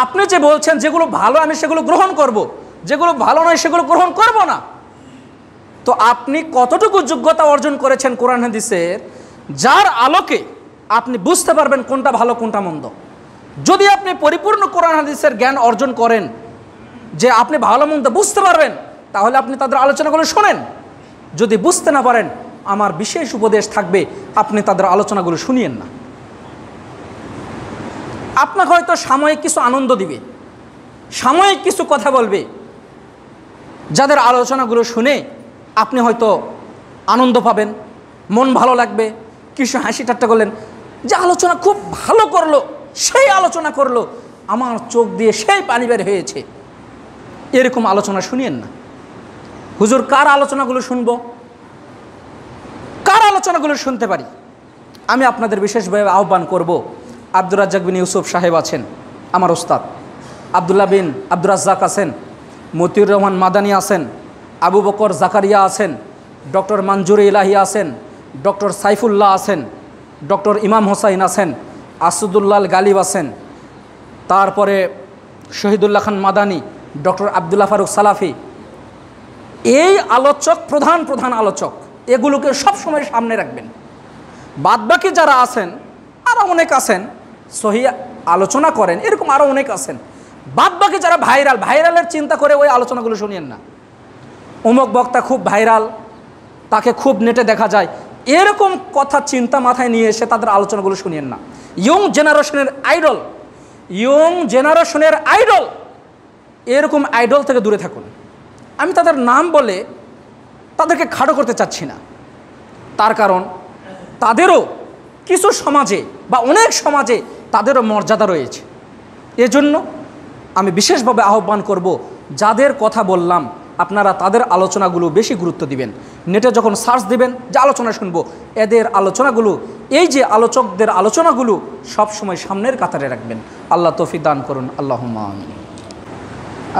আপনি যে বলছেন যেগুলো ভালো আমি সেগুলো গ্রহণ করব, যেগুলো ভালো নয় সেগুলো গ্রহণ করব না, তো আপনি কতটুকু যোগ্যতা অর্জন করেছেন কোরআন হাদিসের, যার আলোকে আপনি বুঝতে পারবেন কোনটা ভালো কোনটা মন্দ? যদি আপনি পরিপূর্ণ কোরআন হাদিসের জ্ঞান অর্জন করেন, যে আপনি ভালো মন্দ বুঝতে পারবেন, তাহলে আপনি তাদের আলোচনাগুলো শোনেন। যদি বুঝতে না পারেন, আমার বিশেষ উপদেশ থাকবে আপনি তাদের আলোচনাগুলো শুনিয়েন না। আপনাকে হয়তো সাময়িক কিছু আনন্দ দিবে, সাময়িক কিছু কথা বলবে, যাদের আলোচনাগুলো শুনে আপনি হয়তো আনন্দ পাবেন, মন ভালো লাগবে, কিছু হাসি ঠাট্টা করলেন, যে আলোচনা খুব ভালো করলো, সেই আলোচনা করলো, আমার চোখ দিয়ে সেই পানি বের হয়েছে, এরকম আলোচনা শুনিয়েন না। হুজুর কার আলোচনাগুলো শুনবো, কার আলোচনাগুলো শুনতে পারি? আমি আপনাদের বিশেষভাবে আহ্বান করব, আব্দুর রাজ্জাক বিন ইউসুফ সাহেব আছেন, আমার ওস্তাদ, আবদুল্লাহ বিন আব্দুর রাজ্জাক আছেন, মতিউর রহমান মাদানী আছেন, আবু বকর জাকারিয়া আছেন, ডক্টর মঞ্জুর ইলাহি আছেন, ডক্টর সাইফুল্লাহ আছেন, ডক্টর ইমাম হোসাইন আছেন, আসাদুল্লাহ গালিব আছেন, তারপরে শহীদুল্লাহ খান মাদানী, ডক্টর আবদুল্লাহ ফারুক সালাফি। এই আলোচক প্রধান প্রধান আলোচক, এগুলোকে সবসময় সামনে রাখবেন। বাদবাকি যারা আছেন, আরও অনেক আছেন সহি আলোচনা করেন, এরকম আরও অনেক আছেন। বাদবাকি যারা ভাইরালের চিন্তা করে ওই আলোচনাগুলো শুনিয়েন না। অমুক বক্তা খুব ভাইরাল, তাকে খুব নেটে দেখা যায়, এরকম কথা চিন্তা মাথায় নিয়ে এসে তাদের আলোচনাগুলো শুনিয়েন না। ইয়ং জেনারেশনের আইডল, এরকম আইডল থেকে দূরে থাকুন। আমি তাদের নাম বলে তাদেরকে খাটো করতে চাচ্ছি না, তার কারণ তাদেরও কিছু সমাজে বা অনেক সমাজে তাদেরও মর্যাদা রয়েছে। এজন্য আমি বিশেষভাবে আহ্বান করব, যাদের কথা বললাম আপনারা তাদের আলোচনাগুলো বেশি গুরুত্ব দিবেন। নেটে যখন সার্চ দিবেন যে আলোচনা শুনবো, এদের আলোচনাগুলো, এই যে আলোচকদের আলোচনাগুলো সবসময় সামনের কাতারে রাখবেন। আল্লাহ তৌফিক দান করুন, আল্লাহুম্মা আমিন।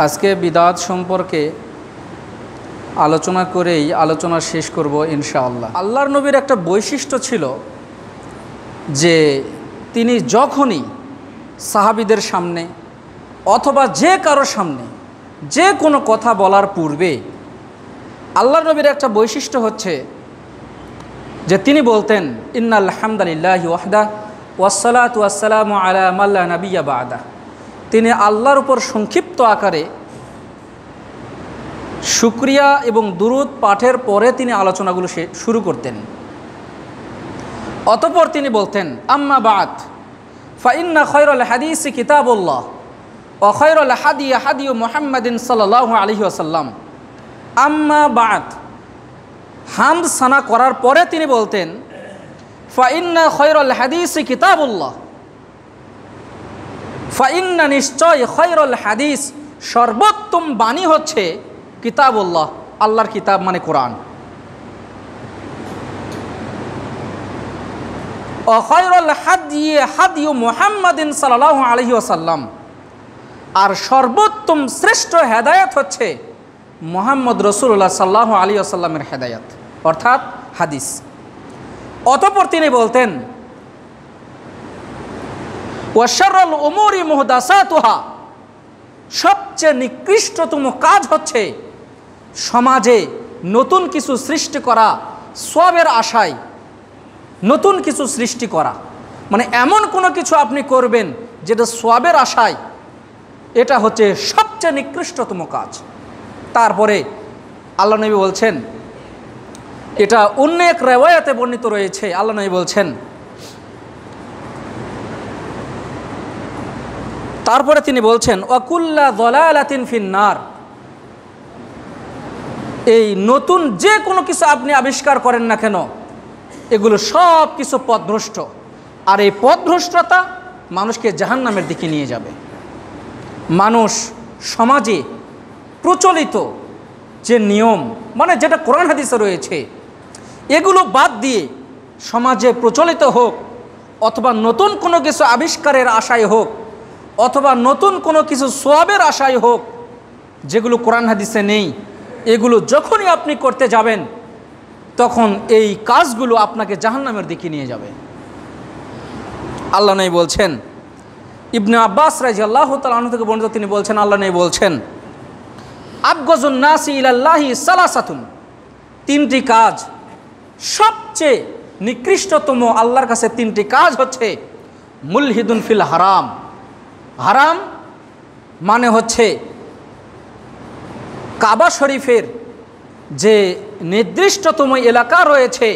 আজকে বিদআত সম্পর্কে আলোচনা করেই আলোচনা শেষ করব ইনশাআল্লাহ। আল্লাহর নবীর একটা বৈশিষ্ট্য ছিল যে তিনি যখনই সাহাবীদের সামনে অথবা যে কারোর সামনে যে কোনো কথা বলার পূর্বে, আল্লাহর নবীর একটা বৈশিষ্ট্য হচ্ছে যে তিনি বলতেন ইন্নাল হামদালিল্লাহি ওয়াহদা ওয়াসসালাতু ওয়াসসালামু আলা মান লা নাবিয়্যা বা'দা। তিনি আল্লাহর উপর সংক্ষিপ্ত আকারে শুকরিয়া এবং দুরূদ পাঠের পরে তিনি আলোচনাগুলো শুরু করতেন। অতঃপর তিনি বলতেন আম্মা বা'দ ফাইন্না খায়রাল হাদিসি কিতাবুল্লাহ ওয়া খায়রাল হাদি হাদি মুহাম্মাদিন সাল্লাল্লাহু আলাইহি ওয়াসাল্লাম। আম্মা বা'দ, হামদ সানা করার পরে তিনি বলতেন ফাইন্না খায়রাল হাদিসি কিতাবুল্লাহ, ফাইন্না নিশ্চয় খায়রাল হাদিস, সর্বোত্তম বাণী হচ্ছে কিতাবুল্লাহ, আল্লাহর কিতাব মানে কোরআন। খায়রুল হাদি হাদি মুহাম্মাদিন সাল্লাল্লাহু আলাইহি ওয়াসাল্লাম, আর সর্বোত্তম শ্রেষ্ঠ হেদায়েত হচ্ছে মুহাম্মদ রাসূলুল্লাহ সাল্লাল্লাহু আলাইহি ওয়াসাল্লামের হেদায়েত, অর্থাৎ হাদিস। অতঃপর তিনি বলতেন ওয়া শাররুল উমুরি মুহদাসাতুহা, সবচেয়ে নিকৃষ্টতম কাজ হচ্ছে সমাজে নতুন কিছু সৃষ্টি করা, সওয়াবের আশায় নতুন কিছু সৃষ্টি করা, মানে এমন কোনো কিছু আপনি করবেন যেটা সওয়াবের আশায়, এটা হচ্ছে সবচেয়ে নিকৃষ্টতম কাজ। তারপরে আল্লাহ নবী বলছেন, এটা অন্য এক রিওয়ায়াতে বর্ণিত রয়েছে, আল্লাহ নবী বলছেন, তারপরে তিনি বলছেন ওয়াকুল্লা যালালাতিন ফিন্নার, এই নতুন যে কোনো কিছু আপনি আবিষ্কার করেন না কেন, এগুলো সব কিছু পথভ্রষ্ট, আর এই পথভ্রষ্টতা মানুষকে জাহান্নামের দিকে নিয়ে যাবে। মানুষ সমাজে প্রচলিত যে নিয়ম, মানে যেটা কোরআন হাদিসে রয়েছে, এগুলো বাদ দিয়ে সমাজে প্রচলিত হোক, অথবা নতুন কোনো কিছু আবিষ্কারের আশায় হোক, অথবা নতুন কোনো কিছু সওয়াবের আশায় হোক, যেগুলো কোরআন হাদিসে নেই, এগুলো যখনই আপনি করতে যাবেন তখন এই কাজগুলো আপনাকে জাহান্নামের দিকে নিয়ে যাবে। আল্লাহ নবী বলছেন ইবনে আব্বাস রাদিয়াল্লাহু তাআলা আনহু থেকে বর্ণিত, তিনি বলছেন, আল্লাহ নবী বলছেন, আবগাযুন নাসি ইলাল্লাহি সালাসাতুন, তিনটি কাজ সবচেয়ে নিকৃষ্টতম আল্লাহর কাছে। তিনটি কাজ হচ্ছে মুলহিদুন ফিল হারাম। হারাম মানে হচ্ছে কাবা শরীফের যে নির্দিষ্টতম এলাকা রয়েছে,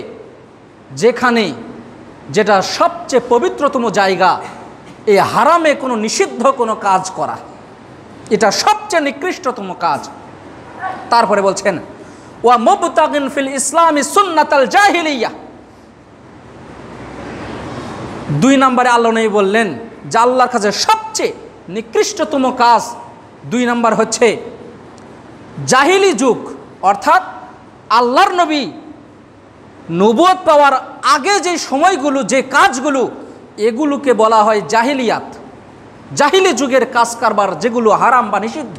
যেখানে যেটা সবচেয়ে পবিত্রতম জায়গা, এই হারামে কোনো নিষিদ্ধ কোনো কাজ করা, এটা সবচেয়ে নিকৃষ্টতম কাজ। তারপরে বলছেন ওয়া মুবতাগিন ফিল ইসলামি সুন্নাতাল জাহিলিয়া। 2 নম্বরে আল্লাহ নবী বললেন যে আল্লাহর কাছে সবচেয়ে নিকৃষ্টতম কাজ 2 নম্বর হচ্ছে জাহিলি যুগ, অর্থাৎ আল্লাহর নবী নবুয়ত পাওয়ার আগে যে সময়গুলো, যে কাজগুলো, এগুলোকে বলা হয় জাহিলিয়াত। জাহিলি যুগের কাজ কারবার যেগুলো হারাম বা নিষিদ্ধ।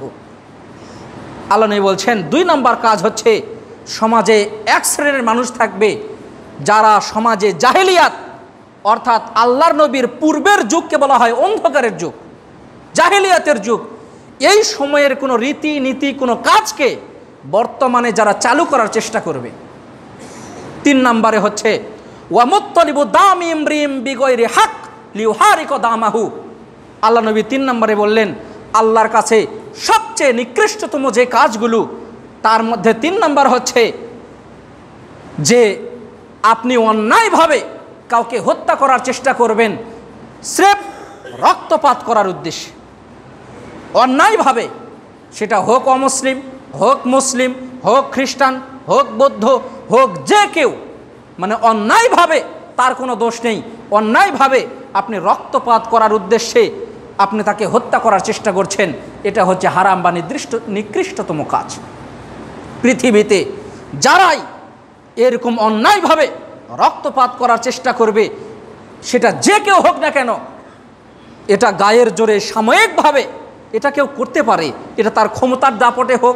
আল্লাহ নবী বলছেন 2 নম্বর কাজ হচ্ছে সমাজে এক শ্রেণীর মানুষ থাকবে যারা সমাজে জাহিলিয়াত, অর্থাৎ আল্লাহর নবীর পূর্বের যুগকে বলা হয় অন্ধকারের যুগ, জাহিলিয়াতের যুগ। এই সময়ের কোনো রীতি নীতি, কোনো কাজকে বর্তমানে যারা চালু করার চেষ্টা করবে। 3 নম্বরে হচ্ছে ওয়া মুত্তালিবু দামি ইমরিম বিগয়রি হক লিউহারিক দামাহু। আল্লাহ নবী 3 নম্বরে বললেন আল্লাহর কাছে সবচেয়ে নিকৃষ্টতম যে কাজগুলো, তার মধ্যে 3 নম্বর হচ্ছে যে আপনি অন্যায়ভাবে কাউকে হত্যা করার চেষ্টা করবেন স্রেফ রক্তপাত করার উদ্দেশ্যে। অন্যায়ভাবে, সেটা হোক অমুসলিম, হোক মুসলিম, হোক খ্রিস্টান, হোক বৌদ্ধ, হোক যে কেউ, মানে অন্যায়ভাবে, তার কোনো দোষ নেই, অন্যায়ভাবে আপনি রক্তপাত করার উদ্দেশ্যে আপনি তাকে হত্যা করার চেষ্টা করছেন, এটা হচ্ছে হারাম বা নিকৃষ্টতম কাজ। পৃথিবীতে যারাই এরকম অন্যায়ভাবে রক্তপাত করার চেষ্টা করবে, সেটা যে কেউ হোক না কেন, এটা গায়ের জোরে সাময়িকভাবে এটা কেউ করতে পারে, এটা তার ক্ষমতার দাপটে হোক,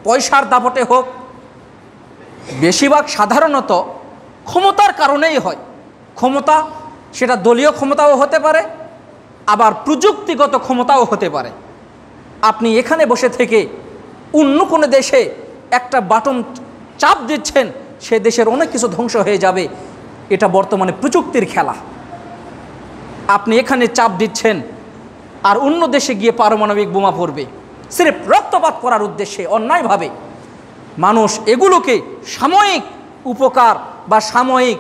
পয়সার দাপটে হোক, বেশিরভাগ সাধারণত ক্ষমতার কারণেই হয়। ক্ষমতা, সেটা দলীয় ক্ষমতাও হতে পারে, আবার প্রযুক্তিগত ক্ষমতাও হতে পারে। আপনি এখানে বসে থেকে অন্য কোনো দেশে একটা বাটন চাপ দিচ্ছেন, সে দেশের অনেক কিছু ধ্বংস হয়ে যাবে। এটা বর্তমানে প্রযুক্তির খেলা। আপনি এখানে চাপ দিচ্ছেন আর অন্য দেশে গিয়ে পারমাণবিক বোমা পড়বে, সির্ফ রক্তপাত করার উদ্দেশ্যে অন্যায়ভাবে। মানুষ এগুলোকে সাময়িক উপকার বা সাময়িক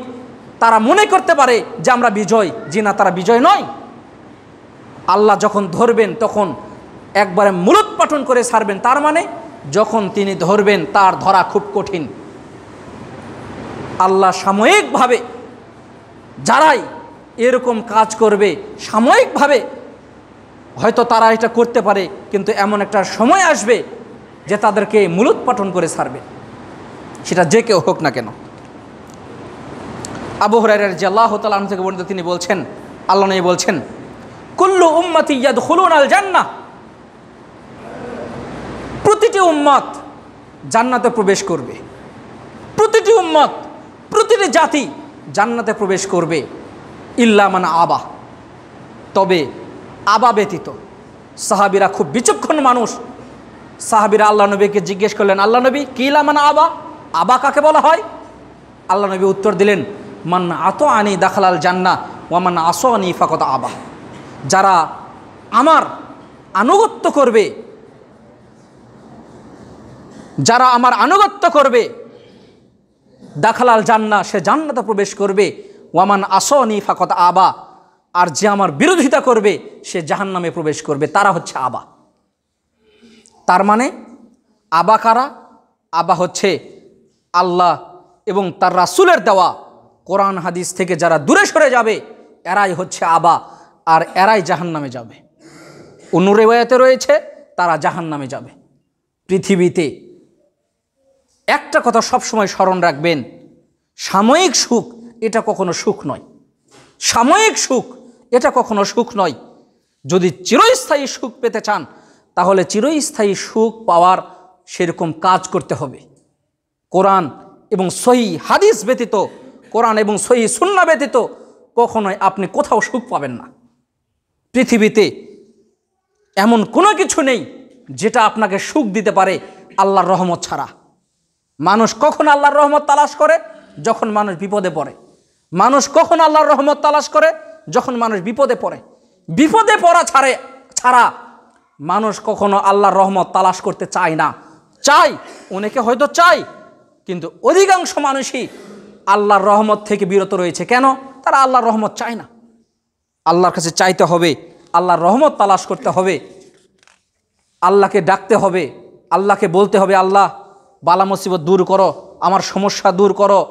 তারা মনে করতে পারে যে আমরা বিজয়, জি না, তারা বিজয় নয়। আল্লাহ যখন ধরবেন তখন একবারে মূলোৎপাটন করে ছাড়বেন, তার মানে যখন তিনি ধরবেন তার ধরা খুব কঠিন। আল্লাহ সাময়িকভাবে যারাই এরকম কাজ করবে, সাময়িকভাবে হয়তো তারা এটা করতে পারে, কিন্তু এমন একটা সময় আসবে যে তাদেরকে মূলোৎপাটন করে ছাড়বে, সেটা যে কেউ হোক না কেন। আবু হুরায়রা রাদিয়াল্লাহু তাআলা আনহু থেকে বর্ণিত, তিনি বলছেন, আল্লাহ নবী বলছেন, কুল্লু উম্মতি ইয়াদখুলুনাল জান্নাহ, প্রতিটি উম্মত জান্নাতে প্রবেশ করবে। প্রতিটি উম্মত, প্রতিটি জাতি জান্নাতে প্রবেশ করবে, ইল্লা মান আবা, তবে আবা ব্যতীত। সাহাবীরা খুব বিচক্ষণ মানুষ। সাহাবীরা আল্লাহ নবীকে জিজ্ঞেস করলেন, আল্লাহ নবী, কি ইল্লা মান আবা, আবা কাকে বলা হয়? আল্লাহ নবী উত্তর দিলেন, মান আতাআনি দাখালাল জান্নাহ ওয়া মান আসানি ফাকাদ আবা। যারা আমার আনুগত্য করবে, যারা আমার আনুগত্য করবে, দাখালাল জান্নাহ, সে জান্নাতে প্রবেশ করবে, ওয়ামান আসানি ফাকাদ আবা, আর যে আমার বিরোধিতা করবে সে জাহান্নামে প্রবেশ করবে। তারা হচ্ছে আবা। তার মানে আবা কারা? আবা হচ্ছে আল্লাহ এবং তার রাসূলের দেওয়া কোরআন হাদিস থেকে যারা দূরে সরে যাবে, এরাই হচ্ছে আবা, আর এরাই জাহান্নামে যাবে। অন্য রিওয়ায়াতে রয়েছে তারা জাহান্নামে যাবে। পৃথিবীতে একটা কথা সবসময় স্মরণ রাখবেন, সাময়িক সুখ এটা কখনো সুখ নয়। সাময়িক সুখ এটা কখনো সুখ নয়। যদি চিরস্থায়ী সুখ পেতে চান, তাহলে চিরস্থায়ী সুখ পাওয়ার সেরকম কাজ করতে হবে। কোরআন এবং সহিহ হাদিস ব্যতীত, কোরআন এবং সহিহ সুন্নাহ ব্যতীত কখনোই আপনি কোথাও সুখ পাবেন না। পৃথিবীতে এমন কোনো কিছু নেই যেটা আপনাকে সুখ দিতে পারে আল্লাহর রহমত ছাড়া। মানুষ কখন আল্লাহর রহমত তালাশ করে? যখন মানুষ বিপদে পড়ে। মানুষ কখন আল্লাহর রহমত তালাশ করে? যখন মানুষ বিপদে পড়ে। বিপদে পড়া ছাড়া মানুষ কখনো আল্লাহর রহমত তালাশ করতে চায় না। চাই, অনেকে হয়তো চাই, কিন্তু অধিকাংশ মানুষই আল্লাহর রহমত থেকে বিরত রয়েছে। কেন? তারা আল্লাহর রহমত চায় না। আল্লাহর কাছে চাইতে হবে, আল্লাহর রহমত তালাশ করতে হবে, আল্লাহকে ডাকতে হবে, আল্লাহকে বলতে হবে, আল্লাহ বালা মুসিবত দূর করো, আমার সমস্যা দূর করো,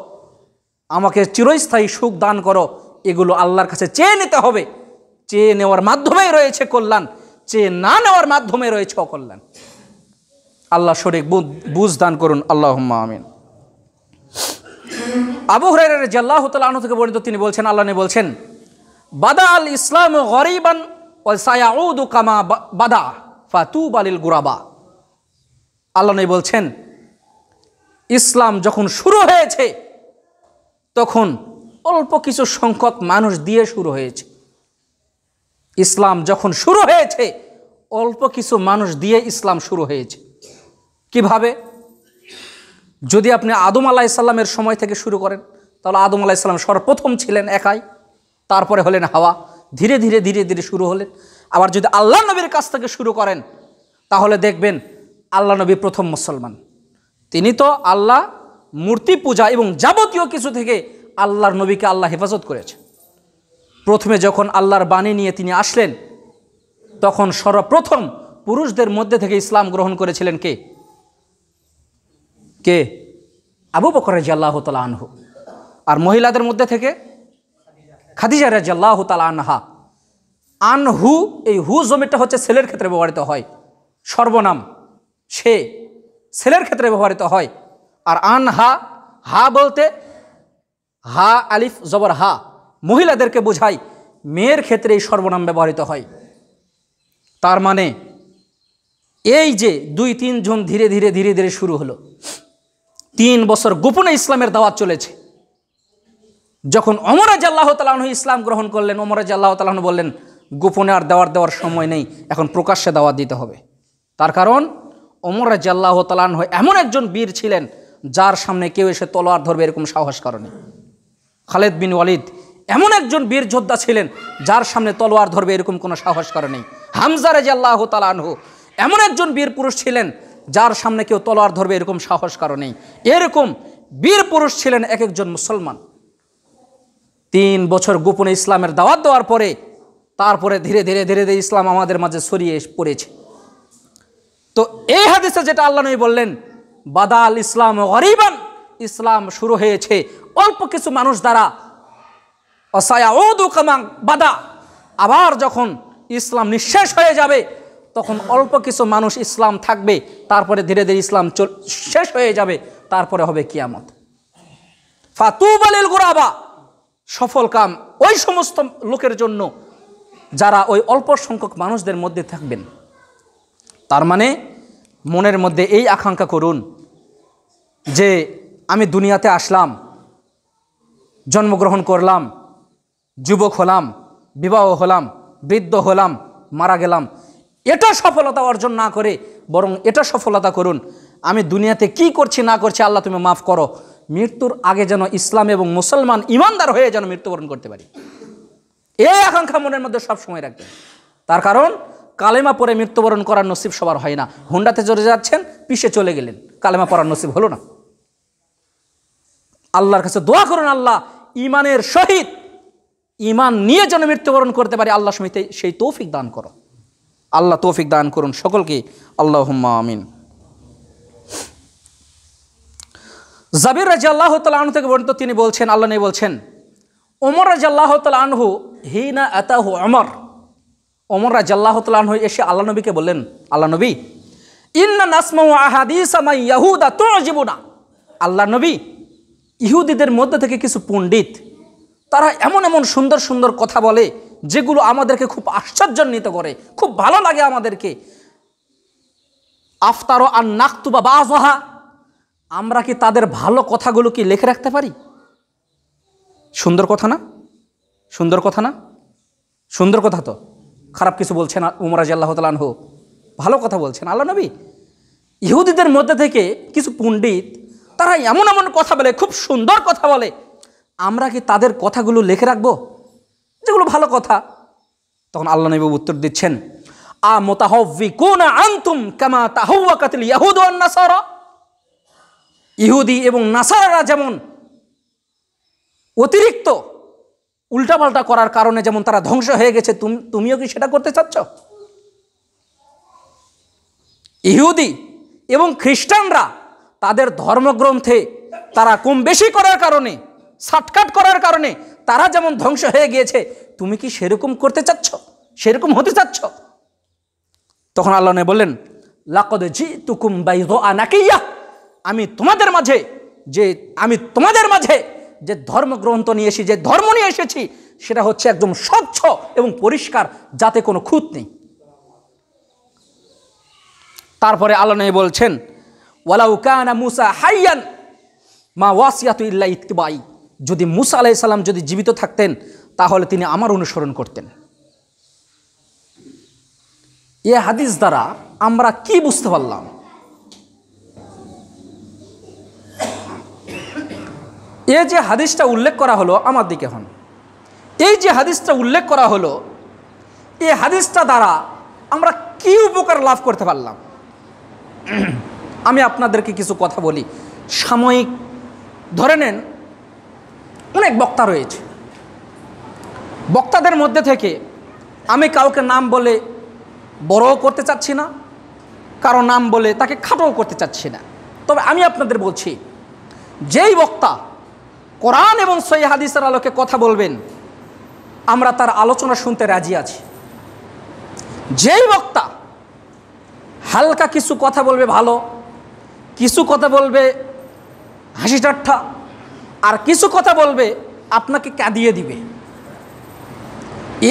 আমাকে চিরস্থায়ী সুখ দান করো। এগুলো আল্লাহর কাছে চেয়ে নিতে হবে। চেয়ে নেওয়ার মাধ্যমেই রয়েছে কল্যাণ, চেয়ে না নেওয়ার মাধ্যমে রয়েছে অকল্যাণ। আল্লাহ সঠিক বুঝ দান করুন, আল্লাহুম্মা আমিন। আবু হুরায়রা রাদিয়াল্লাহু তাআলা আনহু থেকে বর্ণিত, তিনি বলছেন, আল্লাহ নবী বলছেন, বাদা আল ইসলাম গরিবান ওয়া সায়াউদু কামা বাদা ফাতুবা লিল গুরাবা। আল্লাহ নবী বলছেন, ইসলাম যখন শুরু হয়েছে তখন অল্প কিছু সংখ্যক মানুষ দিয়ে শুরু হয়েছে। ইসলাম যখন শুরু হয়েছে অল্প কিছু মানুষ দিয়ে ইসলাম শুরু হয়েছে। কিভাবে? যদি আপনি আদম আলাইহিস সালামের সময় থেকে শুরু করেন, তাহলে আদম আলাইহিস সালাম সর্বপ্রথম ছিলেন একাই, তারপরে হলেন হাওয়া, ধীরে ধীরে ধীরে ধীরে শুরু হলেন। আবার যদি আল্লাহ নবীর কাছ থেকে শুরু করেন, তাহলে দেখবেন আল্লাহ নবী প্রথম মুসলমান। তিনি তো আল্লাহ মূর্তি পূজা এবং যাবতীয় কিছু থেকে আল্লাহর নবীকে আল্লাহ হেফাজত করেছে। প্রথমে যখন আল্লাহর বাণী নিয়ে তিনি আসলেন, তখন সর্বপ্রথম পুরুষদের মধ্যে থেকে ইসলাম গ্রহণ করেছিলেন কে? কে? আবু বকর রাদিয়াল্লাহু তাআলা আনহু। আর মহিলাদের মধ্যে থেকে খাদিজা রাদিয়াল্লাহু তাআলা আনহা। আনহু, এই হু জমিটা হচ্ছে ছেলের ক্ষেত্রে ব্যবহৃত হয়, সর্বনাম, সে ছেলের ক্ষেত্রে ব্যবহৃত হয়। আর আনহা, হা বলতে হা আলিফ জবর হা, মহিলাদেরকে বোঝায়, মেয়ের ক্ষেত্রে এই সর্বনাম ব্যবহৃত হয়। তার মানে এই যে 2-3 জন ধীরে ধীরে ধীরে ধীরে শুরু হলো। 3 বছর গোপনে ইসলামের দাওয়াত চলেছে। যখন ওমর রাদিয়াল্লাহু তাআলা আনহু ইসলাম গ্রহণ করলেন, ওমর রাদিয়াল্লাহু তাআলা আনহু বললেন, গোপনে আর দেওয়ার সময় নেই, এখন প্রকাশ্যে দাওয়াত দিতে হবে। তার কারণ ওমর রাদিয়াল্লাহু তাআলা আনহু এমন একজন বীর ছিলেন যার সামনে কেউ এসে তলোয়ার ধরবে এরকম সাহস করেনি। খালিদ বিন ওয়ালিদ এমন একজন বীর যোদ্ধা ছিলেন যার সামনে তলোয়ার ধরবে এরকম কোনো সাহস করেনি। হামজা রাদিয়াল্লাহু তাআলা আনহু এমন একজন বীর পুরুষ ছিলেন যার সামনে কেউ তলোয়ার ধরবে এরকম সাহস করেনি। এরকম বীর পুরুষ ছিলেন এক একজন মুসলমান। 3 বছর গোপনে ইসলামের দাওয়াত দেওয়ার পরে তারপরে ধীরে ধীরে ধীরে ধীরে ইসলাম আমাদের মাঝে ছড়িয়ে পড়েছে। তো এই হাদিসে যেটা আল্লাহ নবী বললেন, বাদা আল ইসলাম গরিবান, ইসলাম শুরু হয়েছে অল্প কিছু মানুষ দ্বারা, অসায়াউদু কামা বাদা, আবার যখন ইসলাম নিঃশেষ হয়ে যাবে তখন অল্প কিছু মানুষ ইসলাম থাকবে, তারপরে ধীরে ধীরে ইসলাম শেষ হয়ে যাবে, তারপরে হবে কিয়ামত। ফাতুবা লিল গুরাবা, সফল কাম ওই সমস্ত লোকের জন্য যারা ওই অল্প সংখ্যক মানুষদের মধ্যে থাকবেন। তার মানে মনের মধ্যে এই আকাঙ্ক্ষা করুন যে আমি দুনিয়াতে আসলাম, জন্মগ্রহণ করলাম, যুবক হলাম, বিবাহ হলাম, বৃদ্ধ হলাম, মারা গেলাম, এটা সফলতা অর্জন না করে বরং এটা সফলতা করুন, আমি দুনিয়াতে কি করছি না করছি আল্লাহ তুমি মাফ করো, মৃত্যুর আগে যেন ইসলাম এবং মুসলমান ইমানদার হয়ে যেন মৃত্যুবরণ করতে পারি। এই আকাঙ্ক্ষা মনের মধ্যে সব সময় রাখবেন। তার কারণ কালেমা পরে মৃত্যুবরণ করার নসিব সবার হয় না। হুন্ডাতে চলে যাচ্ছেন, পিছে চলে গেলেন, কালেমা পড়ার নসিব হলো না। আল্লাহর কাছে দোয়া করুন, আল্লাহ ইমানের সহিত ইমান নিয়ে যেন মৃত্যুবরণ করতে পারি, আল্লাহ সমিতে সেই তৌফিক দান করো। আল্লাহ তৌফিক দান করুন সকলকে, আল্লাহুম্মা আমিন। জাবির রাদিয়াল্লাহু তাআলা আনহু থেকে বর্ণিত, তিনি বলছেন, আল্লাহ নবী বলছেন, ওমর রাদিয়াল্লাহু তাআলা আনহু হিনা আতাহু ওমর রাদিয়াল্লাহু তাআলা আনহু এসে আল্লাহ নবীকে বললেন, আল্লাহ নবী, ইন্না নাসমাউ আহাদিসা মা ইয়াহুদা তুজিবুনা। আল্লাহ নবী, ইহুদিদের মধ্যে থেকে কিছু পণ্ডিত তারা এমন এমন সুন্দর সুন্দর কথা বলে যেগুলো আমাদেরকে খুব আশ্চর্যান্বিত করে, খুব ভালো লাগে আমাদেরকে। আফতারো আন নাকতুবা বাযহা, আমরা কি তাদের ভালো কথাগুলো কি লিখে রাখতে পারি? সুন্দর কথা না? সুন্দর কথা না? সুন্দর কথা তো, খারাপ কিছু বলছেন উমর রাদিয়াল্লাহু তাআলা আনহু, ভালো কথা বলছেন আল্লাহ নবী। ইহুদিদের মধ্যে থেকে কিছু পণ্ডিত তারা এমন এমন কথা বলে, খুব সুন্দর কথা বলে, আমরা কি তাদের কথাগুলো লিখে রাখবো যেগুলো ভালো কথা? তখন আল্লাহ নবী উত্তর দিচ্ছেন, আ মুতাহাওয়িকুনা আনতুম কামা তাহাওয়াকাতিল ইয়াহুদ ওয়ান নাসারা, ইহুদি এবং নাসারারা যেমন অতিরিক্ত উল্টাপাল্টা করার কারণে যেমন তারা ধ্বংস হয়ে গেছে, তুমিও কি সেটা করতে চাচ্ছ? ইহুদি এবং খ্রিস্টানরা তাদের ধর্মগ্রন্থে তারা কম বেশি করার কারণে, শর্টকাট করার কারণে তারা যেমন ধ্বংস হয়ে গিয়েছে, তুমি কি সেরকম করতে চাচ্ছ, সেরকম হতে চাচ্ছ? তখন আল্লাহ নবী বললেন, লাকাদ জিতুকুম বাইযা নাকিয়া, আমি তোমাদের মাঝে যে ধর্মগ্রন্থ নিয়ে এসেছি, যে ধর্ম নিয়ে এসেছি, সেটা হচ্ছে একদম স্বচ্ছ এবং পরিষ্কার, যাতে কোনো খুঁত নেই। তারপরে আল্লাহ নবী বলছেন, ওয়ালাউ কানা মুসা হাইয়ান মা ওয়াসিয়াতু ইল্লা ইত্তিবাই, যদি মুসা আলাইহিস সালাম যদি জীবিত থাকতেন তাহলে তিনি আমার অনুসরণ করতেন। এই হাদিস দ্বারা আমরা কি বুঝতে পারলাম? এই যে হাদিসটা উল্লেখ করা হলো, আমার দিকে হন, এই যে হাদিসটা উল্লেখ করা হলো, এই হাদিসটা দ্বারা আমরা কি উপকার লাভ করতে পারলাম? আমি আপনাদেরকে কিছু কথা বলি। সাময়িক ধরে নেন, অনেক বক্তা রয়েছে, বক্তাদের মধ্যে থেকে আমি কাউকে নাম বলে বড়ও করতে চাচ্ছি না, কারো নাম বলে তাকে খাটোও করতে চাচ্ছি না। তবে আমি আপনাদের বলছি, যেই বক্তা কোরআন এবং সহিহ হাদিসের আলোকে কথা বলবেন, আমরা তার আলোচনা শুনতে রাজি আছি। যেই বক্তা হালকা কিছু কথা বলবে ভালো, কিছু কথা বলবে হাসি ঠাট্টা, আর কিছু কথা বলবে আপনাকে কাঁদিয়ে দিবে,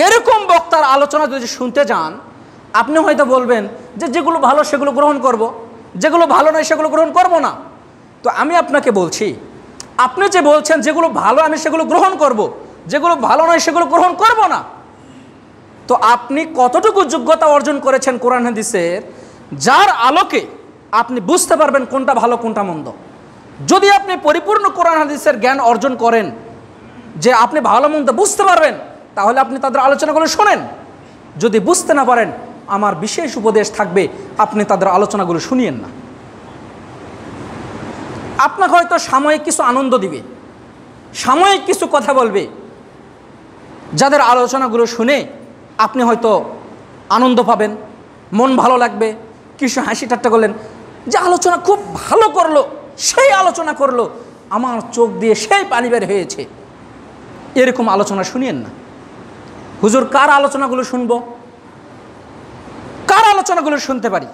এরকম বক্তার আলোচনা যদি শুনতে যান, আপনি হয়তো বলবেন যে যেগুলো ভালো সেগুলো গ্রহণ করব, যেগুলো ভালো নয় সেগুলো গ্রহণ করব না। তো আমি আপনাকে বলছি, আপনি যে বলছেন যেগুলো ভালো আমি সেগুলো গ্রহণ করব, যেগুলো ভালো নয় সেগুলো গ্রহণ করব না, তো আপনি কতটুকু যোগ্যতা অর্জন করেছেন কোরআন হাদিসের, যার আলোকে আপনি বুঝতে পারবেন কোনটা ভালো কোনটা মন্দ? যদি আপনি পরিপূর্ণ কোরআন হাদিসের জ্ঞান অর্জন করেন, যে আপনি ভালো মন্দ বুঝতে পারবেন, তাহলে আপনি তাদের আলোচনাগুলো শোনেন। যদি বুঝতে না পারেন, আমার বিশেষ উপদেশ থাকবে, আপনি তাদের আলোচনাগুলো শুনিয়েন না। আপনাকে হয়তো সাময়িক কিছু আনন্দ দিবে, সাময়িক কিছু কথা বলবে, যাদের আলোচনাগুলো শুনে আপনি হয়তো আনন্দ পাবেন, মন ভালো লাগবে, কিছু হাসি ঠাট্টা করলেন, যে আলোচনা খুব ভালো করলো, সেই আলোচনা করলো, আমার চোখ দিয়ে সেই পানি বের হয়েছে, এরকম আলোচনা শুনিয়েন না। হুজুর কার আলোচনাগুলো শুনবো, কার আলোচনাগুলো শুনতে পারি?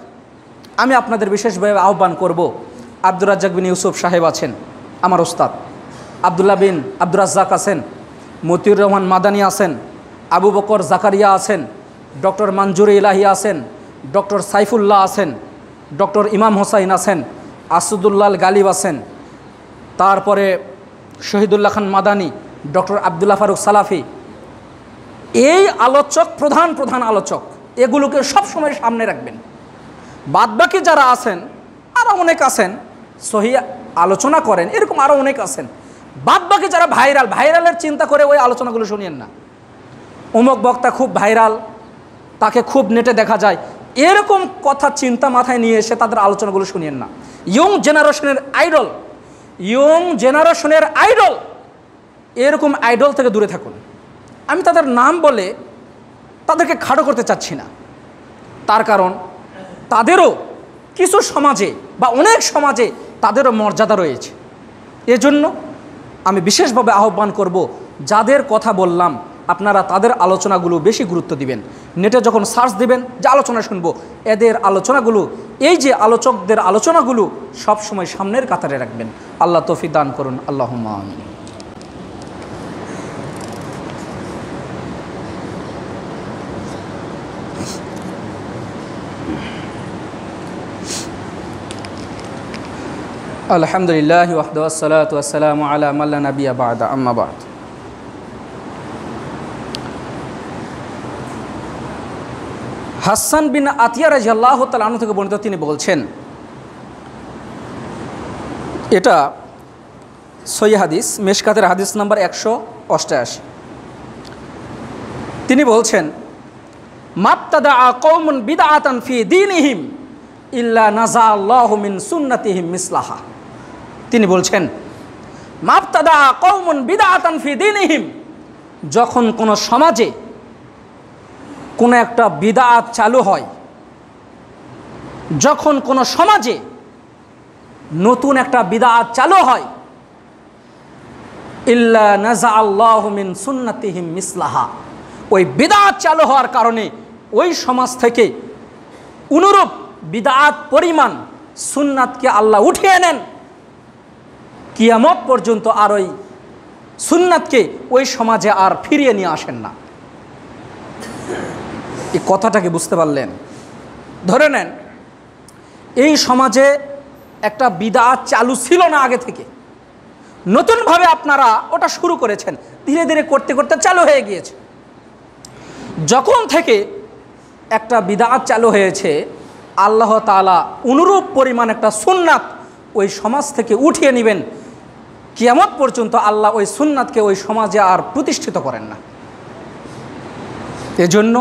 আমি আপনাদের বিশেষভাবে আহ্বান করব, আব্দুর রাজ্জাক বিন ইউসুফ সাহেব আছেন, আমার ওস্তাদ, আবদুল্লাহ বিন আব্দুর রাজ্জাক আছেন, মতিউর রহমান মাদানী আছেন, আবু বকর জাকারিয়া আছেন, ডক্টর মঞ্জুরি ইলাহি আছেন, ডক্টর সাইফুল্লাহ আছেন, ডক্টর ইমাম হোসাইন আছেন, আসাদুল্লাহ গালিব আছেন, তারপরে শহীদুল্লাহ খান মাদানী, ডক্টর আবদুল্লাহ ফারুক সালাফি। এই আলোচক প্রধান আলোচক, এগুলোকে সবসময় সামনে রাখবেন। বাদবাকি যারা আছেন, আরও অনেক আছেন, সহি আলোচনা করেন, এরকম আরও অনেক আছেন। বাদবাকি যারা ভাইরালের চিন্তা করে ওই আলোচনাগুলো শুনিয়েন না। অমুক বক্তা খুব ভাইরাল, তাকে খুব নেটে দেখা যায়, এরকম কথা চিন্তা মাথায় নিয়ে এসে তাদের আলোচনাগুলো শুনিয়েন না। ইয়ং জেনারেশনের আইডল, এরকম আইডল থেকে দূরে থাকুন। আমি তাদের নাম বলে তাদেরকে খাটো করতে চাচ্ছি না, তার কারণ তাদেরও কিছু সমাজে বা অনেক সমাজে তাদেরও মর্যাদা রয়েছে। এজন্য আমি বিশেষভাবে আহ্বান করব, যাদের কথা বললাম আপনারা তাদের আলোচনাগুলো বেশি গুরুত্ব দিবেন। নেটে যখন সার্চ দিবেন যে আলোচনা শুনবো, এদের আলোচনাগুলো, এই যে আলোচকদের আলোচনাগুলো সবসময় সামনের কাতারে রাখবেন। আল্লাহ তৌফিক দান করুন, আল্লাহুম্মা আমিন। আলহামদুলিল্লাহ ওয়াহদাহু ওয়াসসালাতু ওয়াসসালামু আলা মান লা নাবিয়্যা বা'দা, আম্মা বা'দ। হাসান বিন আতিয়া রাদিয়াল্লাহু তাআলা আনহু থেকে বর্ণিত, তিনি বলছেন, এটা সহিহ হাদিস, মিশকাতের হাদিস নাম্বার 188। তিনি বলছেন, মাবতাদা কওমুন বিদআতান ফি দীনিহিম ইল্লা নাযাআল্লাহু মিন সুন্নাতিহিম মিসলাহা। তিনি বলছেন, মাবতাদা কওমুন বিদআতান ফি দীনিহিম, যখন কোনো সমাজে কোনো একটা বিদআত চালু হয়, যখন কোনো সমাজে নতুন একটা বিদআত চালু হয়, ইল্লা নাযাআল্লাহু মিন সুন্নাতিহিম মিসলাহা, ওই বিদআত চালু হওয়ার কারণে ওই সমাজ থেকে অনুরূপ বিদআত পরিমাণ সুন্নাতকে আল্লাহ উঠিয়ে নেন। কিয়ামত পর্যন্ত আর ওই সুন্নাতকে ওই সমাজে আর ফিরিয়ে নিয়ে আসেন না। এই কথাটাকে বুঝতে পারলেন? ধরে নেন এই সমাজে একটা বিদআত চালু ছিল না আগে থেকে, নতুনভাবে আপনারা ওটা শুরু করেছেন, ধীরে ধীরে করতে করতে চালু হয়ে গিয়েছে। যখন থেকে একটা বিদআত চালু হয়েছে, আল্লাহ তাআলা অনুরূপ পরিমাণ একটা সুন্নাত ওই সমাজ থেকে উঠিয়ে নেবেন। কিয়ামত পর্যন্ত আল্লাহ ওই সুন্নাতকে ওই সমাজে আর প্রতিষ্ঠিত করেন না। এজন্য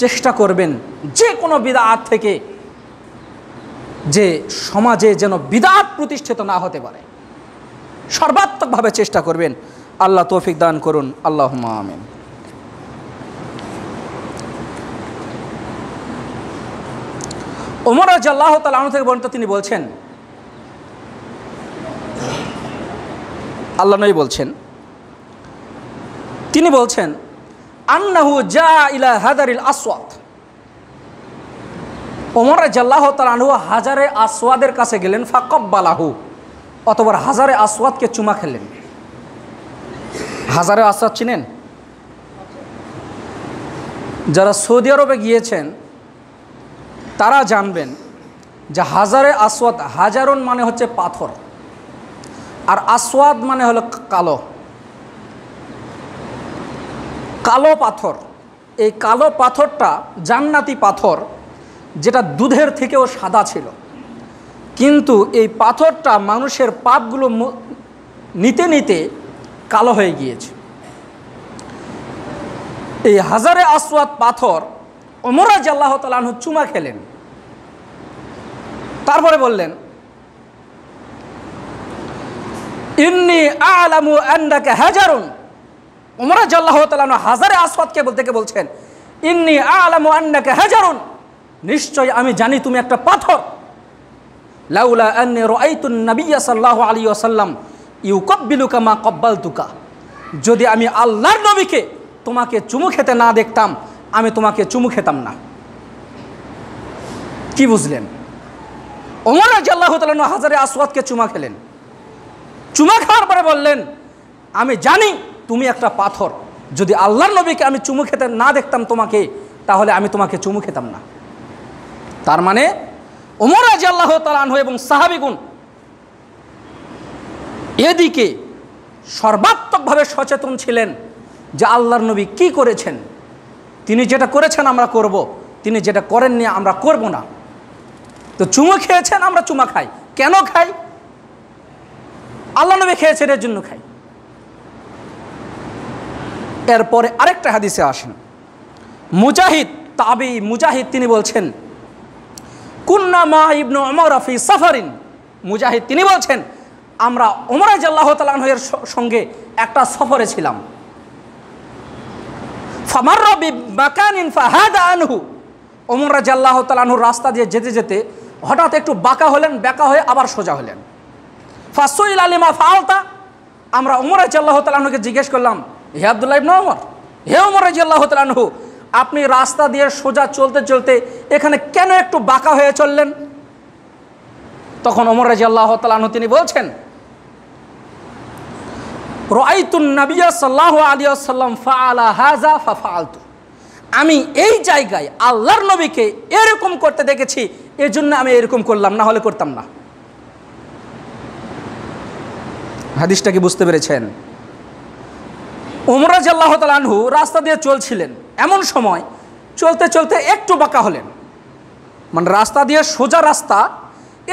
চেষ্টা করবেন যে কোনো বিদআত থেকে যে সমাজে যেন বিদআত প্রতিষ্ঠিত না হতে পারে, সর্বাত্মকভাবে চেষ্টা করবেন। আল্লাহ তৌফিক দান করুন, আল্লাহুম্মা আমিন। ওমর রাদিয়াল্লাহু তাআলা আনহু থেকে বর্ণিত, তিনি বলছেন, আল্লাহ নবী বলছেন, তিনি বলছেন, আন্নাহু জা ইলা হাজারিল আসওয়াদ। ওমর রাদিয়াল্লাহু তাআলা আনহু হাজারে আসওয়াদের কাছে গেলেন, ফাকাব্বালাহু, অতঃপর হাজারে আসওয়াদকে চুমা খেলেন। হাজারে আসওয়াদ চিনেন? যারা সৌদি আরবে গিয়েছেন তারা জানবেন যে হাজারে আসওয়াদ, হাজারুন মানে হচ্ছে পাথর, আর আসওয়াদ মানে হলো কালো, কালো পাথর। এই কালো পাথরটা জান্নাতি পাথর, যেটা দুধের থেকেও সাদা ছিল, কিন্তু এই পাথরটা মানুষের পাপগুলো নিতে নিতে কালো হয়ে গিয়েছে। এই হাজারে আসওয়াদ পাথর ওমর রাদিয়াল্লাহু তাআলা আনহু চুমা খেলেন। তারপরে বললেন, ইন্নী আ'লামু আন্নাকা হাজারুন। ওমর রাদিয়াল্লাহু তাআলা আনহু হাজারে আসওয়াদকে বলছেন, ইন্নী আ'লামু আন্নাকা হাজারুন, নিশ্চয় আমি জানি তুমি একটা পাথর। লাউলা আন্নী রাআইতুন নাবিয়্য সাল্লাল্লাহু আলাইহি ওয়াসাল্লাম ইউকাব্বিলুকা মা ক্বাব্বালতুকা, যদি আমি আল্লাহর নবীকে তোমাকে চুমু খেতে না দেখতাম, আমি তোমাকে চুমু খেতাম না। কি বুঝলেন? ওমর রাদিয়াল্লাহু তাআলা আনহু হাজারে আসওয়াদকে চুমা খেলেন। চুমা খাওয়ার পরে বললেন, আমি জানি তুমি একটা পাথর, যদি আল্লাহর নবীকে আমি চুমু খেতে না দেখতাম তোমাকে, তাহলে আমি তোমাকে চুমু খেতাম না। তার মানে ওমর রাদিয়াল্লাহু তাআলা আনহু এবং সাহাবীগণ এদিকে সর্বাত্মকভাবে সচেতন ছিলেন যে আল্লাহর নবী কি করেছেন, তিনি যেটা করেছেন আমরা করব, তিনি যেটা করেননি আমরা করব না। তো চুমু খেয়েছেন, আমরা চুমা খাই। কেন খাই? আল্লাহ নবী খেয়েছেন এর জন্য খাই। এরপরে আরেকটা হাদিসে আসেন, মুজাহিদ তাবি মুজাহিদ তিনি বলছেন, কুন্না মা ইবনু উমর ফি সাফারিন। মুজাহিদ তিনি বলছেন, আমরা ওমর রাদিয়াল্লাহু তাআলা আনহু এর সঙ্গে একটা সফরে ছিলাম। ফামাররা বিমাকানিন ফাহাদা আনহু। ওমর রাদিয়াল্লাহু তাআলা আনহু রাস্তা দিয়ে যেতে যেতে হঠাৎ একটু বাঁকা হলেন, বাঁকা হয়ে আবার সোজা হলেন। ফাসুইলা লিমা ফাআলতা। আমরা ওমর রাদিয়াল্লাহু তাআলা আনহুকে জিজ্ঞেস করলাম, হে আব্দুল্লাহ ইবনে ওমর, হে ওমর রাদিয়াল্লাহু তাআলা আনহু, আপনি রাস্তা দিয়ে সোজা চলতে চলতে এখানে কেন একটু বাঁকা হয়ে চললেন? তখন ওমর রাদিয়াল্লাহু তাআলা আনহু তিনি বলছেন, রাআইতুন নাবিয়্য সাল্লাল্লাহু আলাইহি ওয়াসাল্লাম ফাআলা হাযা ফাফআলতু। আমি এই জায়গায় আল্লাহর নবীকে এরকম করতে দেখেছি, এজন্য আমি এরকম করলাম, না হলে করতাম না। হাদিসটা কি বুঝতে পেরেছেন? ওমর রাদিয়াল্লাহু তাআলা আনহু রাস্তা দিয়ে চলছিলেন, এমন সময় চলতে চলতে একটু বাঁকা হলেন, মানে রাস্তা দিয়ে সোজা রাস্তা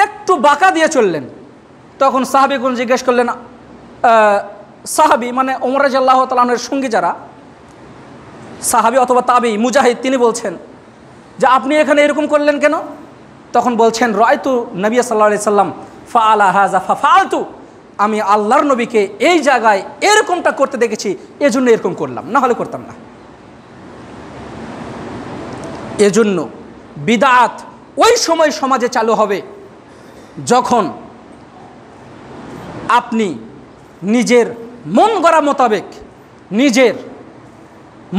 একটু বাঁকা দিয়ে চললেন। তখন সাহাবীগণ জিজ্ঞেস করলেন, সাহাবী মানে ওমর রাদিয়াল্লাহু তাআলা আনহুর সঙ্গী যারা সাহাবী অথবা তাবী মুজাহিদ, তিনি বলছেন যে আপনি এখানে এরকম করলেন কেন? তখন বলছেন রাআইতু নবী সাল্লাল্লাহু আলাইহি সাল্লাম ফাআলা হাযা ফাফআলতু, আমি আল্লাহর নবীকে এই জায়গায় এরকমটা করতে দেখেছি, এজন্য এরকম করলাম, না হলে করতাম না। এজন্য বিদআত ওই সময় সমাজে চালু হবে যখন আপনি নিজের মন গড়া মোতাবেক নিজের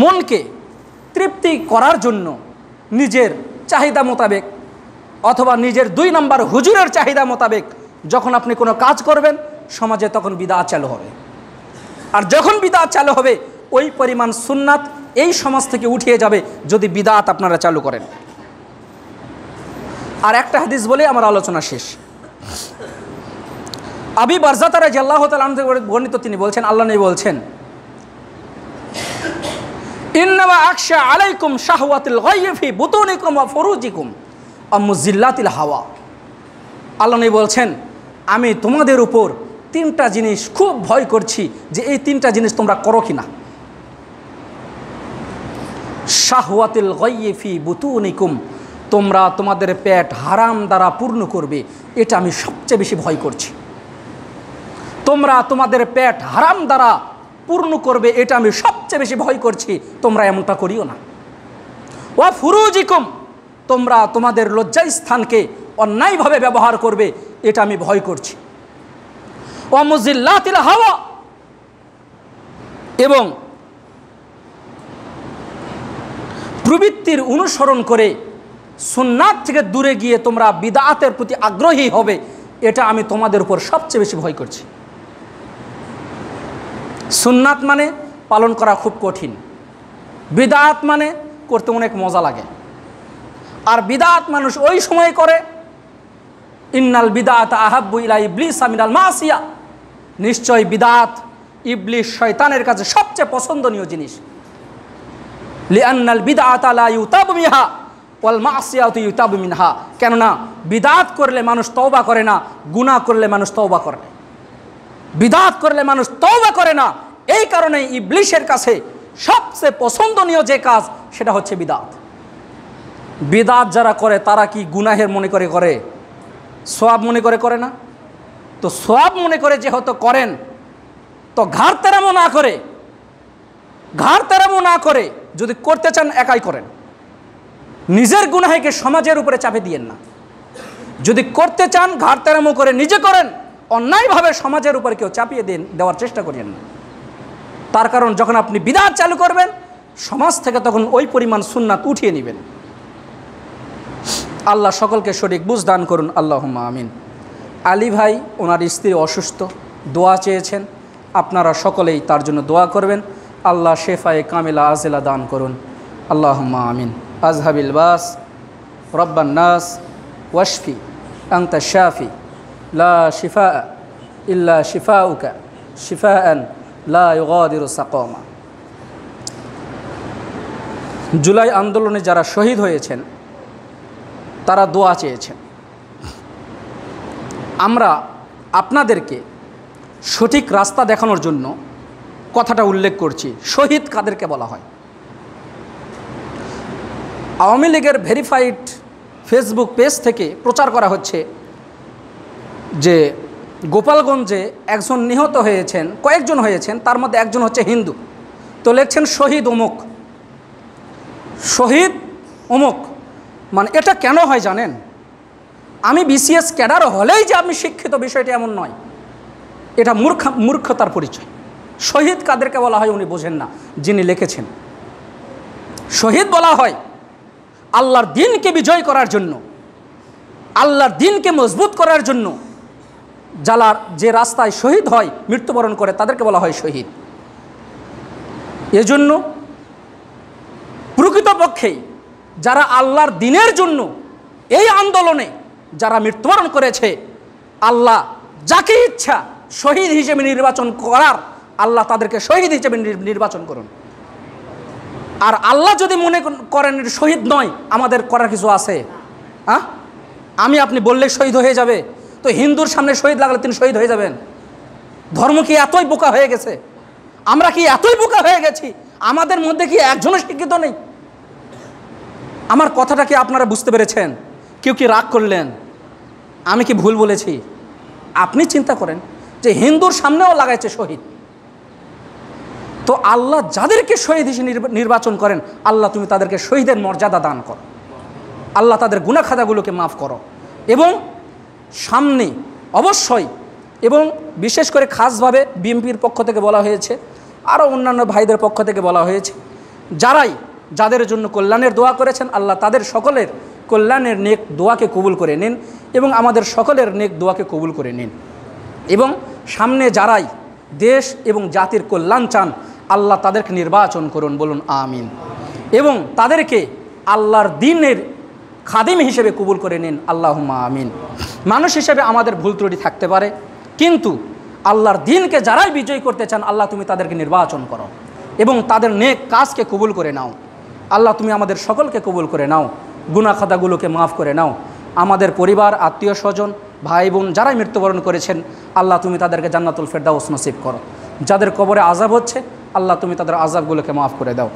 মনকে তৃপ্তি করার জন্য নিজের চাহিদা মোতাবেক অথবা নিজের 2 নম্বর হুজুরের চাহিদা মোতাবেক যখন আপনি কোনো কাজ করবেন, সমাজে তখন বিদআত চালু হবে। আর যখন বিদআত চালু হবে, ওই পরিমাণ সুন্নাত এই সমাজ থেকে উঠিয়ে যাবে যদি বিদআত আপনারা চালু করেন। আর একটা হাদিস বলে আমার আলোচনা শেষ। আবি বারজাতা রাদিয়াল্লাহু তাআলা আনহু বর্ণিত, তিনি বলছেন, আল্লাহ নবী বলছেন, ইন্নামা আখশা আলাইকুম শাহওয়াতুল গায়য়ি ফি বুতুনিকুম ওয়া ফুরুজিকুম ওয়া মুজিল্লাতিল হাওয়া। আল্লাহ নবী বলছেন, আমি তোমাদের উপর 3টা জিনিস খুব ভয় করছি যে এই 3টা জিনিস তোমরা করো কিনা। শাহওয়াতুল গায়য়ি ফি বুতুনিকুম, তোমরা তোমাদের পেট হারাম দ্বারা পূর্ণ করবে, এটা আমি সবচেয়ে বেশি ভয় করছি। তোমরা তোমাদের পেট হারাম দ্বারা পূর্ণ করবে, এটা আমি সবচেয়ে বেশি ভয় করছি, তোমরা এমনটা করিও না। ওয়া ফুরুজিকুম, তোমরা তোমাদের লজ্জাস্থানকে অন্যায়ভাবে ব্যবহার করবে, এটা আমি ভয় করছি। ওয়া মুজিল্লাতিল হাওয়া, এবং প্রবৃত্তির অনুসরণ করে সুন্নাত থেকে দূরে গিয়ে তোমরা বিদআতের প্রতি আগ্রহী হবে, এটা আমি তোমাদের উপর সবচেয়ে বেশি ভয় করছি। সুন্নাত মানে পালন করা খুব কঠিন, বিদআত মানে করতে অনেক মজা লাগে। আর বিদআত মানুষ ওই সময় করে, ইন্নাল বিদআত আহাব্বু ইলা ইবলিস মিনাল মাসিয়া, নিশ্চয় বিদআত ইবলিস শয়তানের কাছে সবচেয়ে পছন্দনীয় জিনিস। লিআন্নাল বিদআত লা ইউতাবু মিনহা ওয়াল মাসিয়াতু ইউতাবু মিনহা, কেননা বিদআত করলে মানুষ তওবা করে না, গুনাহ করলে মানুষ তওবা করে। বিদআত করলে মানুষ তওবা করে না, এই কারণে ইবলিসের কাছে সবচেয়ে পছন্দনীয় যে কাজ সেটা হচ্ছে বিদআত। বিদআত যারা করে তারা কি গুনাহের মনে করে করে? সওয়াব মনে করে করে না? তো সওয়াব মনে করে যেহেতু করেন, তো ঘাড় তেরামো না করে যদি করতে চান একাই করেন। নিজের গুনাহকে সমাজের উপরে চাপে দিয়েন না। যদি করতে চান ঘাড় তেরামো করে নিজে করেন, অন্যায়ভাবে সমাজের উপরে কেউ চাপিয়ে দেওয়ার চেষ্টা করেন না। তার কারণ যখন আপনি বিদআত চালু করবেন, সমাজ থেকে তখন ওই পরিমাণ সুন্নাত উঠিয়ে নেবেন। আল্লাহ সকলকে সঠিক বুঝ দান করুন, আল্লাহুম্মা আমিন। আলী ভাই ওনার স্ত্রী অসুস্থ, দোয়া চেয়েছেন, আপনারা সকলেই তার জন্য দোয়া করবেন। আল্লাহ শেফায়ে কামিলা আজিলা দান করুন, আল্লাহুম্মা আমিন। আজহাবিল বাস রব্বান নাস ওয়াশফি আনতা শাফি লা শিফা ইল্লা শিফাউকা শিফাআন লা ইউগাদিরু সাকামা। জুলাই আন্দোলনে যারা শহীদ হয়েছেন তারা দোয়া চেয়েছেন। আমরা আপনাদেরকে সঠিক রাস্তা দেখানোর জন্য কথাটা উল্লেখ করছি। শহীদ কাদেরকে বলা হয়? আওয়ামী লীগের ভেরিফাইড ফেসবুক পেজ থেকে প্রচার করা হচ্ছে যে গোপালগঞ্জে একজন নিহত হয়েছেন, কয়েকজন হয়েছেন, তার মধ্যে একজন হচ্ছে হিন্দু। তো লিখছেন শহীদ অমুক, শহীদ অমুক। মানে এটা কেন হয় জানেন? আমি বিসিএস ক্যাডার হলেই যে আমি শিক্ষিত, বিষয়টা এমন নয়। এটা মূর্খতার পরিচয়। শহীদ কাদেরকে বলা হয় উনি বোঝেন না, যিনি লিখেছেন। শহীদ বলা হয় আল্লাহর দ্বীনকে বিজয় করার জন্য, আল্লাহর দ্বীনকে মজবুত করার জন্য যে রাস্তায় শহীদ হয়, মৃত্যুবরণ করে, তাদেরকে বলা হয় শহীদ। এজন্য প্রকৃতপক্ষেই যারা আল্লাহর দ্বীনের জন্য এই আন্দোলনে যারা মৃত্যুবরণ করেছে, আল্লাহ যাকে ইচ্ছা শহীদ হিসেবে নির্বাচন করার, আল্লাহ তাদেরকে শহীদ হিসেবে নির্বাচন করুন। আর আল্লাহ যদি মনে করেন শহীদ নয়, আমাদের করার কিছু আছে? আমি আপনি বললেই শহীদ হয়ে যাবে? তো হিন্দুর সামনে শহীদ লাগলে তিনি শহীদ হয়ে যাবেন? ধর্ম কি এতই বোকা হয়ে গেছে? আমরা কি এতই বোকা হয়ে গেছি? আমাদের মধ্যে কি একজনও শিক্ষিত নেই? আমার কথাটা কি আপনারা বুঝতে পেরেছেন? কেউ কি রাগ করলেন? আমি কি ভুল বলেছি? আপনি চিন্তা করেন যে হিন্দুর সামনেও লাগাইছে শহীদ। তো আল্লাহ যাদেরকে শহীদ হিসেবে নির্বাচন করেন, আল্লাহ তুমি তাদেরকে শহীদের মর্যাদা দান করো। আল্লাহ তাদের গুনাহ খাতাগুলোকে মাফ করো। এবং সামনে অবশ্যই, এবং বিশেষ করে খাসভাবে বিএনপির পক্ষ থেকে বলা হয়েছে, আরও অন্যান্য ভাইদের পক্ষ থেকে বলা হয়েছে, যাদের জন্য কল্যাণের দোয়া করেছেন, আল্লাহ তাদের সকলের কল্যাণের নেক দোয়াকে কবুল করে নিন এবং আমাদের সকলের নেক দোয়াকে কবুল করে নিন। এবং সামনে যারাই দেশ এবং জাতির কল্যাণ চান, আল্লাহ তাদেরকে নির্বাচন করুন, বলুন আমিন। এবং তাদেরকে আল্লাহর দ্বীনের খাদিম হিসেবে কবুল করে নিন, আল্লাহুম্মা আমিন। মানুষ হিসেবে আমাদের ভুল ত্রুটি থাকতে পারে, কিন্তু আল্লাহর দ্বীনকে যারাই বিজয়ী করতে চান, আল্লাহ তুমি তাদেরকে নির্বাচন করো এবং তাদের নেক কাজকে কবুল করে নাও। আল্লাহ তুমি আমাদের সকলকে কবুল করে নাও, গুনাহ খাতাগুলোকে মাফ করে নাও। আমাদের পরিবার, আত্মীয় স্বজন, ভাই বোন যারাই মৃত্যুবরণ করেছেন, আল্লাহ তুমি তাদেরকে জান্নাতুল ফেরদাউস নসিব করো। যাদের কবরে আযাব হচ্ছে, আল্লাহ তুমি তাদের আযাবগুলোকে মাফ করে দাও।